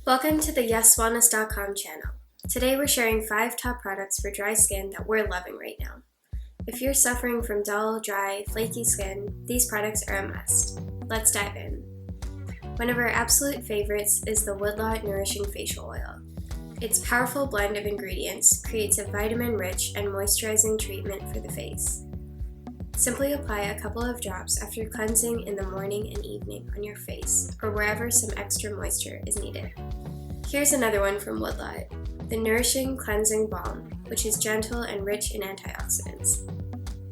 Welcome to the YesWellness.com channel. Today we're sharing 5 top products for dry skin that we're loving right now. If you're suffering from dull, dry, flaky skin, these products are a must. Let's dive in. One of our absolute favorites is the Woodlot Nourishing Facial Oil. Its powerful blend of ingredients creates a vitamin-rich and moisturizing treatment for the face. Simply apply a couple of drops after cleansing in the morning and evening on your face or wherever some extra moisture is needed. Here's another one from Woodlot, the Nourishing Cleansing Balm, which is gentle and rich in antioxidants.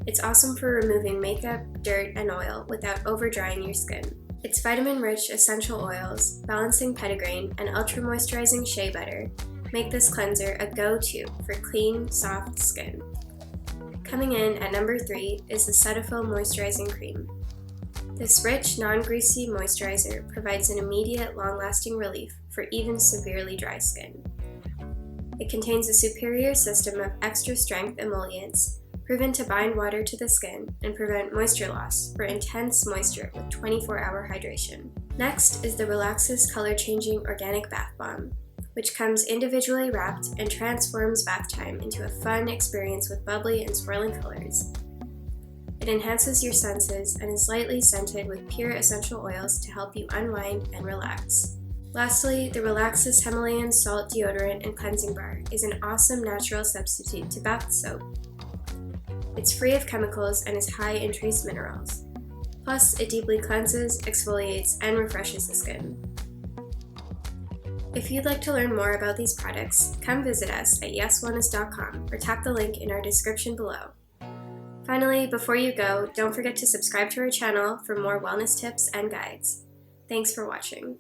It's awesome for removing makeup, dirt, and oil without over-drying your skin. Its vitamin-rich essential oils, balancing petitgrain, and ultra-moisturizing shea butter make this cleanser a go-to for clean, soft skin. Coming in at number 3 is the Cetaphil Moisturizing Cream. This rich, non-greasy moisturizer provides an immediate, long-lasting relief for even severely dry skin. It contains a superior system of extra-strength emollients proven to bind water to the skin and prevent moisture loss for intense moisture with 24-hour hydration. Next is the Relaxis Color-Changing Organic Bath Bomb, which comes individually wrapped and transforms bath time into a fun experience with bubbly and swirling colors. It enhances your senses and is lightly scented with pure essential oils to help you unwind and relax. Lastly, the Relaxis Himalayan Salt Deodorant and Cleansing Bar is an awesome natural substitute to bath soap. It's free of chemicals and is high in trace minerals. Plus, it deeply cleanses, exfoliates, and refreshes the skin. If you'd like to learn more about these products, come visit us at YesWellness.com or tap the link in our description below. Finally, before you go, don't forget to subscribe to our channel for more wellness tips and guides. Thanks for watching.